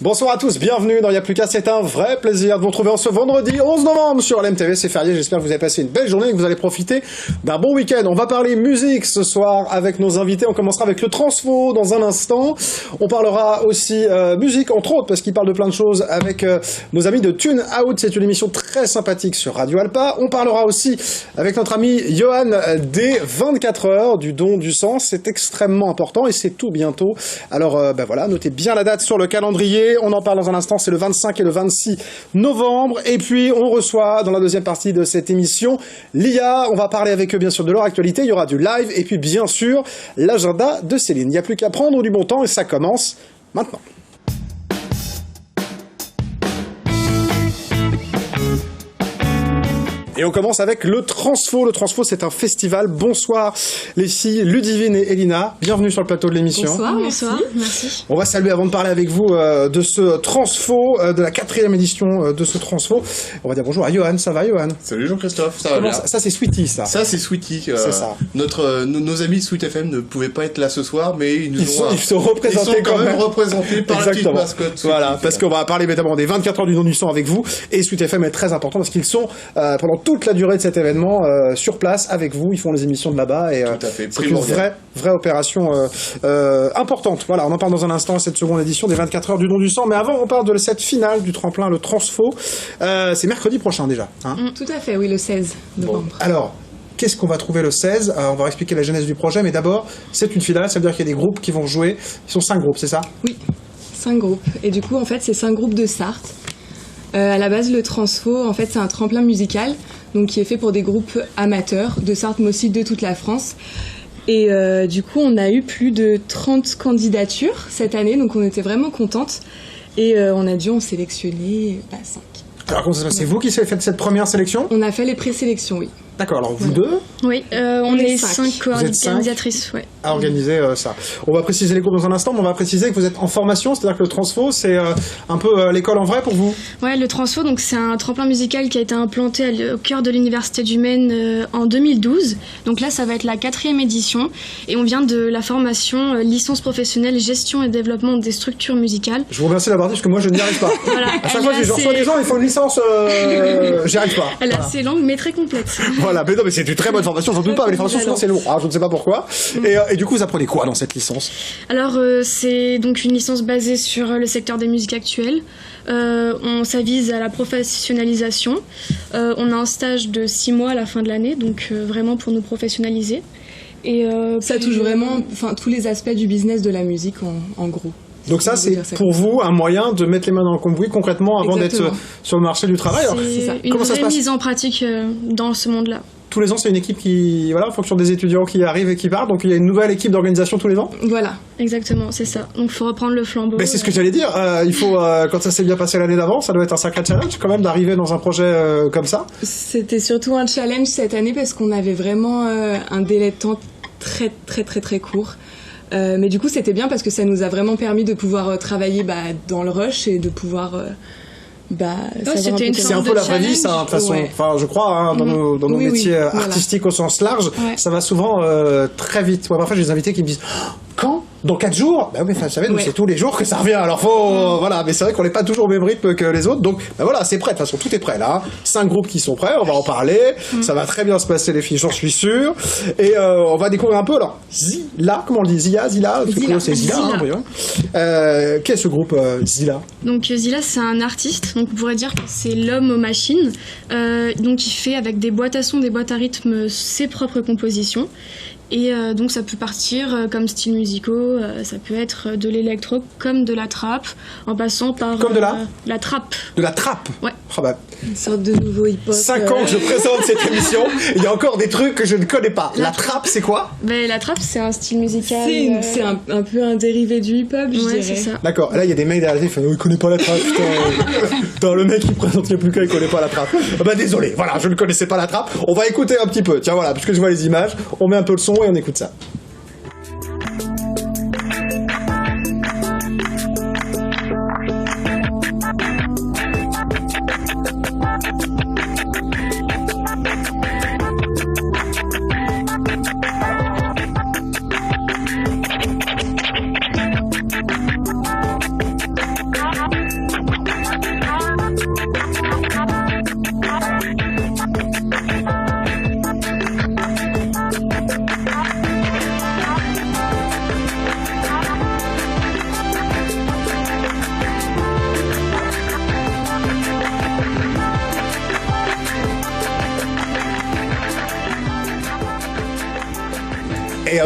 Bonsoir à tous, bienvenue dans Y'a plus qu'à, c'est un vrai plaisir de vous retrouver en ce vendredi 11 novembre sur LMTV, c'est férié, j'espère que vous avez passé une belle journée et que vous allez profiter d'un bon week-end. On va parler musique ce soir avec nos invités, on commencera avec le Transfo dans un instant, on parlera aussi musique entre autres parce qu'il parle de plein de choses avec nos amis de Tune Out, c'est une émission très sympathique sur Radio Alpa. On parlera aussi avec notre ami Johan des 24 heures du don du sang, c'est extrêmement important et c'est tout bientôt. Alors voilà, notez bien la date sur le calendrier. On en parle dans un instant, c'est le 25 et le 26 novembre. Et puis, on reçoit dans la deuxième partie de cette émission l'IA. On va parler avec eux, bien sûr, de leur actualité. Il y aura du live et puis, bien sûr, l'agenda de Céline. Il n'y a plus qu'à prendre du bon temps et ça commence maintenant. Et on commence avec le Transfo. Le Transfo, c'est un festival. Bonsoir les filles Ludivine et Elina. Bienvenue sur le plateau de l'émission. Bonsoir, merci. On va saluer avant de parler avec vous de ce Transfo, de la 4e édition de ce Transfo. On va dire bonjour à Johan. Ça va, Johan? Salut Jean-Christophe, ça va bien. Ça c'est Sweetie, ça. Ça c'est Sweetie. C'est ça. Nos amis de Sweet FM ne pouvaient pas être là ce soir, mais ils sont représentés quand même représentés par la petite mascotte. Voilà, parce qu'on va parler évidemment des 24 heures du don du sang avec vous. Et Sweet FM est très important parce qu'ils sont pendant toute la durée de cet événement sur place avec vous. Ils font les émissions de là-bas et c'est une vraie opération importante. Voilà, on en parle dans un instant à cette seconde édition des 24 heures du don du sang. Mais avant, on parle de cette finale du tremplin, le Transfo. C'est mercredi prochain déjà. Hein. Tout à fait, oui, le 16 novembre. Bon, alors, qu'est-ce qu'on va trouver le 16 ? On va expliquer la genèse du projet, mais d'abord, c'est une finale, ça veut dire qu'il y a des groupes qui vont jouer. Ils sont 5 groupes, c'est ça ? Oui, 5 groupes. Et du coup, en fait, c'est 5 groupes de Sarthe. À la base, le Transfo, en fait, c'est un tremplin musical, donc qui est fait pour des groupes amateurs de Sarthe, mais aussi de toute la France. Et du coup, on a eu plus de 30 candidatures cette année, donc on était vraiment contentes. Et on a dû en sélectionner 5. Alors comment ça se passe ? C'est vous qui faites cette première sélection ? On a fait les présélections, oui. D'accord, alors vous deux ? Oui, on est 5 Vous êtes 5 organisatrices, ouais. à organiser ça. On va préciser les groupes dans un instant, mais on va préciser que vous êtes en formation, c'est-à-dire que le Transfo, c'est un peu l'école en vrai pour vous ? Ouais, le Transfo, donc c'est un tremplin musical qui a été implanté au cœur de l'Université du Maine en 2012. Donc là, ça va être la 4e édition et on vient de la formation licence professionnelle gestion et développement des structures musicales. Je vous remercie d'avoir dit parce que moi je n'y arrive pas. Voilà, à chaque fois que je reçois des gens, ils font une licence, j'y arrive pas. Elle est assez longue mais très complète. Voilà, mais non, mais c'est une très bonne formation, j'en doute pas, mais les formations souvent c'est lourd. Je ne sais pas pourquoi. Et du coup, vous apprenez quoi dans cette licence ? Alors, c'est donc une licence basée sur le secteur des musiques actuelles. On s'avise à la professionnalisation. On a un stage de 6 mois à la fin de l'année, donc vraiment pour nous professionnaliser. Et ça touche vraiment tous les aspects du business de la musique en gros. Donc ça, c'est pour vous un moyen de mettre les mains dans le cambouis concrètement avant d'être sur le marché du travail. Alors, c'est ça. Une vraie mise en pratique dans ce monde-là. Tous les ans, c'est une équipe qui, en fonction des étudiants qui arrivent et qui partent, donc il y a une nouvelle équipe d'organisation tous les ans. Voilà, exactement, c'est ça. Donc il faut reprendre le flambeau. Mais c'est ce que j'allais dire. Il faut, quand ça s'est bien passé l'année d'avant, ça doit être un sacré challenge quand même d'arriver dans un projet comme ça. C'était surtout un challenge cette année parce qu'on avait vraiment un délai de temps très très très très court. Mais du coup, c'était bien parce que ça nous a vraiment permis de pouvoir travailler dans le rush et de pouvoir. C'est un peu la vraie vie, ça, de toute façon. Ouais. Enfin, je crois, dans nos métiers artistiques au sens large, ça va souvent très vite. Ouais, parfois, j'ai des invités qui me disent quand ? Dans 4 jours ? Bah oui, vous savez, nous, c'est tous les jours que ça revient. Alors, voilà. Mais c'est vrai qu'on n'est pas toujours au même rythme que les autres. Donc, voilà, c'est prêt. De toute façon, tout est prêt, là. 5 groupes qui sont prêts. On va en parler. Ça va très bien se passer, les filles, j'en suis sûr. Et, on va découvrir un peu, alors, Zila, comment on le dit? Zila? C'est Zila, hein, qu'est-ce ce groupe, Zila? Donc, Zila, c'est un artiste. Donc, on pourrait dire que c'est l'homme aux machines. Donc, il fait avec des boîtes à sons, des boîtes à rythme, ses propres compositions. Et donc ça peut partir comme styles musicaux, ça peut être de l'électro comme de la trap, en passant par comme de la trap. De la trap. Ouais. Oh bah, une sorte de nouveau hip-hop. 5 ans que je présente cette émission, il y a encore des trucs que je ne connais pas. La trap, c'est quoi? La trap, c'est un style musical. C'est un peu un dérivé du hip-hop, je dirais. C'est ça. D'accord. Là, il y a des mecs derrière qui font il connaît pas la trap. Putain, le mec qui présente il n'y a plus qu'à, il connaît pas la trap. Bah désolé. Voilà, je ne connaissais pas la trap. On va écouter un petit peu. Tiens, voilà, puisque je vois les images, on met un peu le son et on écoute ça.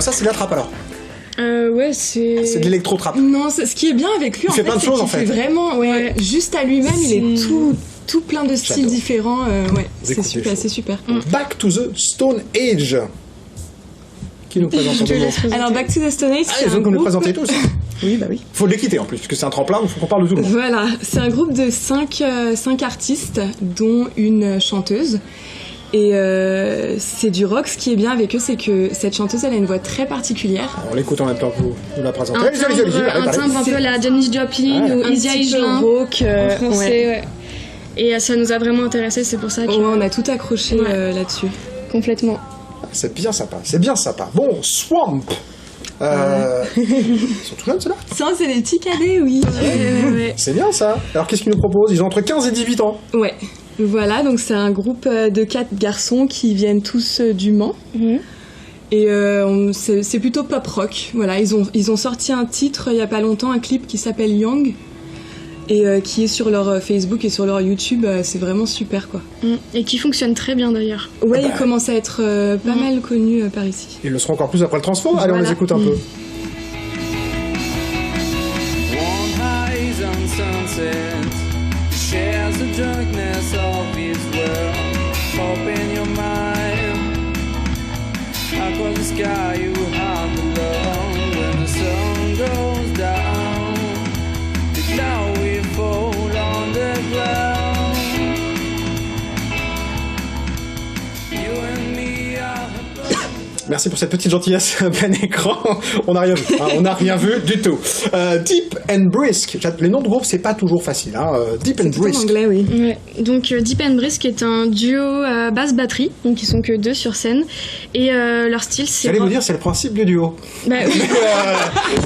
ça, c'est de la trappe alors. Ouais, c'est... C'est de l'électro-trap. Non, ce qui est bien avec lui, il fait plein de choses, en fait. C'est vraiment, juste à lui-même, il est tout plein de styles différents. C'est super. Back to the Stone Age. Qui nous présente en deux Alors, Back to the Stone Age, c'est un groupe... nous présenter tous. Oui, bah oui. Faut les quitter en plus, parce que c'est un tremplin, donc il faut qu'on parle de tout le monde. Voilà, c'est un groupe de 5 artistes, dont une chanteuse. Et c'est du rock. Ce qui est bien avec eux, c'est que cette chanteuse, elle a une voix très particulière. On l'écoute en même temps que vous la présentez. Un timbre un peu la Janis Joplin ou Izzy Higelin rock en français. Ouais. Et ça nous a vraiment intéressés, c'est pour ça que... on a tout accroché là-dessus. Complètement. C'est bien sympa. Bon, Swamp. Ils sont tout jeunes, ceux-là? Ça, c'est des petits cadets, oui. C'est bien ça. Alors qu'est-ce qu'ils nous proposent? Ils ont entre 15 et 18 ans. Ouais. Voilà, donc c'est un groupe de 4 garçons qui viennent tous du Mans. Et c'est plutôt pop rock. Voilà, ils ont sorti un titre il y a pas longtemps, un clip qui s'appelle Young, et qui est sur leur Facebook et sur leur YouTube. C'est vraiment super, quoi. Et qui fonctionne très bien d'ailleurs. Ouais, ils commencent à être pas mal connus par ici. Ils le seront encore plus après le transfo. Allez, on les écoute un peu. Shares the darkness of his world. Hope in your mind. Across the sky you hunt alone. When the sun goes down, the cloud will fall on the ground. You and me are... Merci pour cette petite gentillesse à plein écran. On n'a rien vu. On n'a rien vu du tout. Deep and Brisk. Les noms de groupe, c'est pas toujours facile. Deep and Brisk. En anglais, oui. Ouais. Donc Deep and Brisk est un duo basse-batterie. Donc ils sont que 2 sur scène. Et leur style, c'est... J'allais vous dire, c'est le principe du duo. Bah, oui.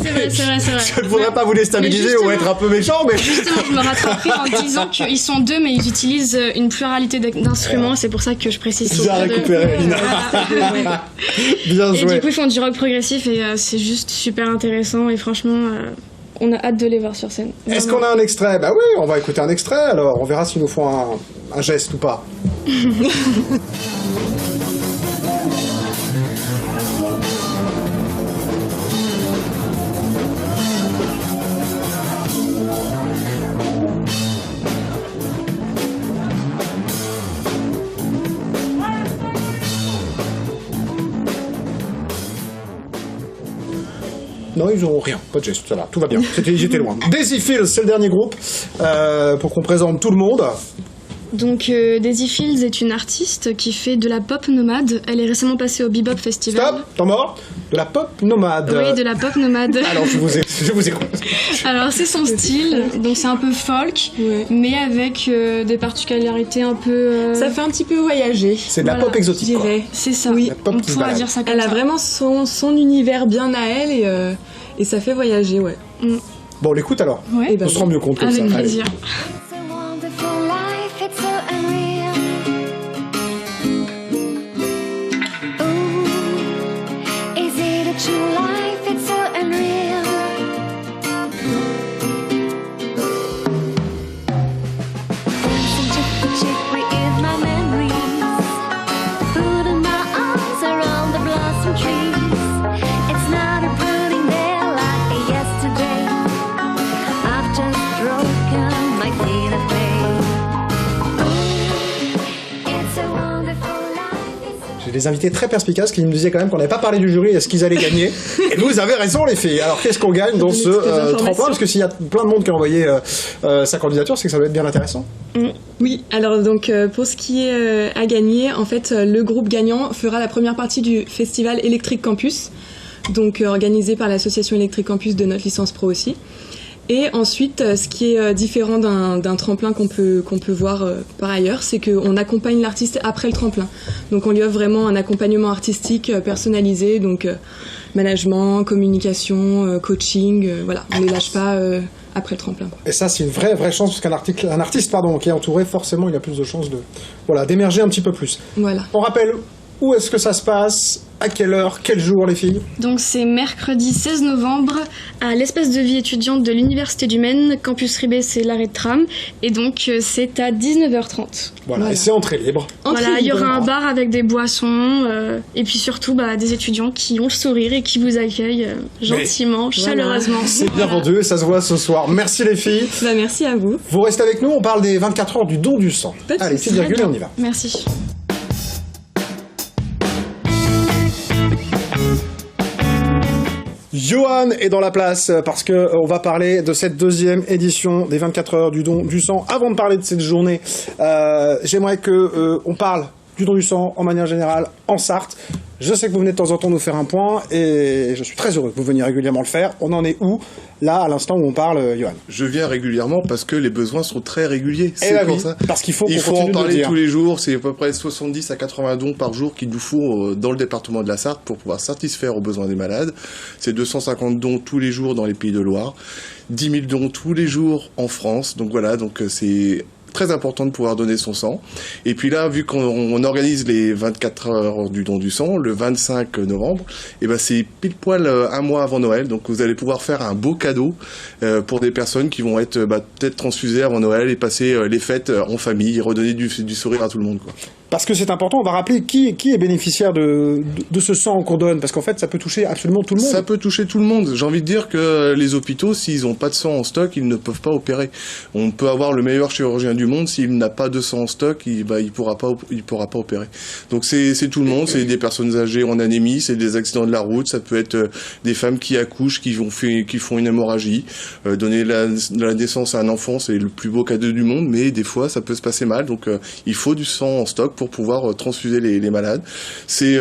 C'est vrai. Je ne voudrais pas vous déstabiliser ou être un peu méchant, mais... Justement, je me rattraperai en disant qu'ils sont 2, mais ils utilisent une pluralité d'instruments. C'est pour ça que je précise. Bien récupéré, Lina. Bien joué. Et du coup, ils font du rock progressif et c'est juste super intéressant. Et franchement, on a hâte de les voir sur scène. Vraiment. Est-ce qu'on a un extrait? Bah oui, on va écouter un extrait, alors on verra s'ils nous font un geste ou pas. Non, ils ont rien, pas de geste, ça va, tout va bien. J'étais loin. Daisy Fields, c'est le dernier groupe, pour qu'on présente tout le monde. Donc Daisy Fields est une artiste qui fait de la pop nomade. Elle est récemment passée au Bebop Festival. Stop, temps mort. De la pop nomade. Oui, de la pop nomade. Alors je vous écoute. Alors c'est son style, donc c'est un peu folk, mais avec des particularités un peu... Ça fait un petit peu voyager. C'est de la pop exotique, je dirais. C'est ça, oui. On pourra dire ça comme elle ça. a vraiment son univers bien à elle et ça fait voyager, ouais. Bon, on l'écoute alors. Ouais. On se rend mieux compte comme ça. Avec plaisir. J'ai des invités très perspicaces qui me disaient quand même qu'on n'avait pas parlé du jury et ce qu'ils allaient gagner. Et vous avez raison, les filles. Alors, qu'est-ce qu'on gagne dans ce tremplin? Parce que s'il y a plein de monde qui a envoyé sa candidature, c'est que ça va être bien intéressant. Oui, alors donc pour ce qui est à gagner, en fait, le groupe gagnant fera la première partie du festival Electric Campus, donc organisé par l'association Electric Campus de notre licence pro aussi. Et ensuite, ce qui est différent d'un tremplin qu'on peut voir par ailleurs, c'est qu'on accompagne l'artiste après le tremplin. Donc on lui offre vraiment un accompagnement artistique personnalisé, donc management, communication, coaching, voilà. On les lâche pas après le tremplin, quoi. Et ça, c'est une vraie chance, parce qu'un artiste qui est entouré, forcément, il a plus de chances d'émerger un petit peu plus. Voilà. On rappelle où est-ce que ça se passe À quelle heure, quel jour les filles? Donc c'est mercredi 16 novembre à l'espace de vie étudiante de l'Université du Maine, campus Ribé, c'est l'arrêt de tram, et donc c'est à 19h30. Voilà. Et c'est entrée libre. Voilà, il y aura un bar avec des boissons, et puis surtout des étudiants qui ont le sourire et qui vous accueillent gentiment, chaleureusement. C'est bien vendu et ça se voit ce soir. Merci les filles. Merci à vous. Vous restez avec nous, on parle des 24 heures du don du sang. Allez, c'est virgule et on y va. Merci. Johan est dans la place parce que on va parler de cette deuxième édition des 24 heures du don du sang. Avant de parler de cette journée, j'aimerais que on parle du don du sang en manière générale en Sarthe. Je sais que vous venez de temps en temps nous faire un point et je suis très heureux que vous veniez régulièrement le faire. On en est où, là, à l'instant où on parle, Johan? Je viens régulièrement parce que les besoins sont très réguliers. C'est pour ça. Parce qu'il faut Il faut en parler de tous les jours. C'est à peu près 70 à 80 dons par jour qu'il nous faut dans le département de la Sarthe pour pouvoir satisfaire aux besoins des malades. C'est 250 dons tous les jours dans les Pays de Loire, 10 000 dons tous les jours en France. Donc voilà, c'est très important de pouvoir donner son sang. Et puis là, vu qu'on organise les 24 heures du don du sang, le 25 novembre, c'est pile poil un mois avant Noël. Donc vous allez pouvoir faire un beau cadeau pour des personnes qui vont être peut-être transfusées avant Noël et passer les fêtes en famille et redonner du sourire à tout le monde, quoi. Parce que c'est important, on va rappeler qui est bénéficiaire de ce sang qu'on donne, parce qu'en fait, ça peut toucher absolument tout le monde. Ça peut toucher tout le monde. J'ai envie de dire que les hôpitaux, s'ils n'ont pas de sang en stock, ils ne peuvent pas opérer. On peut avoir le meilleur chirurgien du monde, s'il n'a pas de sang en stock, il pourra pas opérer. Donc c'est tout le monde, c'est des personnes âgées en anémie, c'est des accidents de la route, ça peut être des femmes qui accouchent, qui font une hémorragie. Donner la naissance à un enfant, c'est le plus beau cadeau du monde, mais des fois, ça peut se passer mal. Donc il faut du sang en stock pour pouvoir transfuser les malades. C'est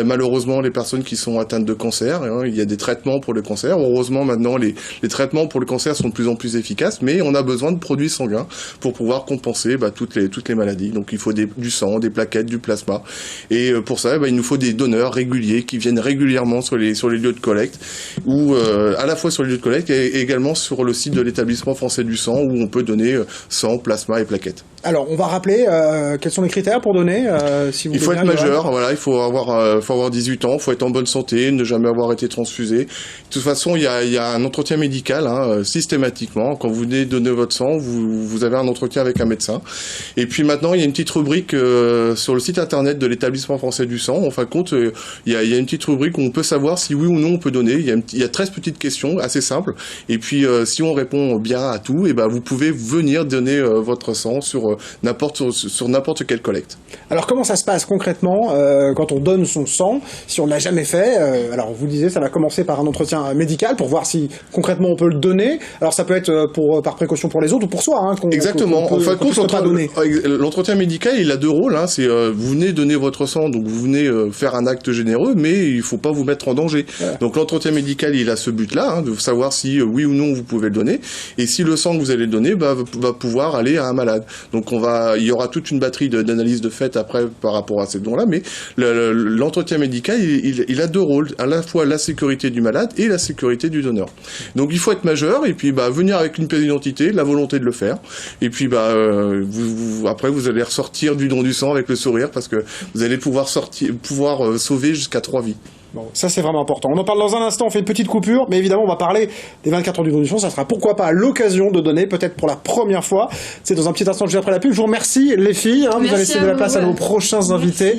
malheureusement les personnes qui sont atteintes de cancer. Il y a des traitements pour le cancer. Heureusement maintenant les traitements pour le cancer sont de plus en plus efficaces, mais on a besoin de produits sanguins pour pouvoir compenser toutes les maladies. Donc il faut du sang, des plaquettes, du plasma. Et pour ça, il nous faut des donneurs réguliers qui viennent régulièrement sur les lieux de collecte, ou à la fois sur les lieux de collecte et également sur le site de l'établissement français du sang où on peut donner sang, plasma et plaquettes. Alors on va rappeler quels sont les critères pour donner. Il faut être majeur, voilà, il faut avoir 18 ans, il faut être en bonne santé, ne jamais avoir été transfusé. De toute façon, il y a un entretien médical systématiquement. Quand vous venez donner votre sang, vous avez un entretien avec un médecin. Et puis maintenant, il y a une petite rubrique sur le site internet de l'établissement français du sang. En fin de compte, il y a une petite rubrique où on peut savoir si oui ou non on peut donner. Il y a 13 petites questions assez simples. Et puis si on répond bien à tout, vous pouvez venir donner votre sang sur n'importe quelle collecte. Alors comment ça se passe concrètement quand on donne son sang, si on ne l'a jamais fait? Alors vous disiez, ça va commencer par un entretien médical pour voir si concrètement on peut le donner. Alors ça peut être par précaution pour les autres ou pour soi. Exactement. En fin de compte, l'entretien médical, il a deux rôles. C'est vous venez donner votre sang, donc vous venez faire un acte généreux, mais il faut pas vous mettre en danger. Voilà. Donc l'entretien médical, il a ce but-là, de savoir si oui ou non vous pouvez le donner, et si le sang que vous allez donner va pouvoir aller à un malade. Donc il y aura toute une batterie d'analyses de fait après par rapport à ces dons-là, mais l'entretien médical, il a deux rôles, à la fois la sécurité du malade et la sécurité du donneur. Donc il faut être majeur et puis venir avec une pièce d'identité, la volonté de le faire, et puis après vous allez ressortir du don du sang avec le sourire parce que vous allez pouvoir sauver jusqu'à 3 vies. Bon, ça c'est vraiment important. On en parle dans un instant, on fait une petite coupure, mais évidemment on va parler des 24 heures du don du sang, ça sera pourquoi pas l'occasion de donner, peut-être pour la première fois. C'est dans un petit instant juste après la pub. Je vous remercie les filles, vous allez laisser de la place à nos prochains invités.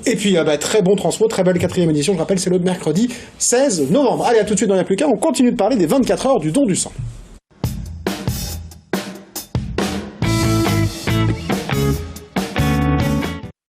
Et puis très bon transfo, très belle 4e édition, je rappelle c'est le mercredi 16 novembre. Allez, à tout de suite dans Il n'y a plus qu'à, on continue de parler des 24 heures du don du sang.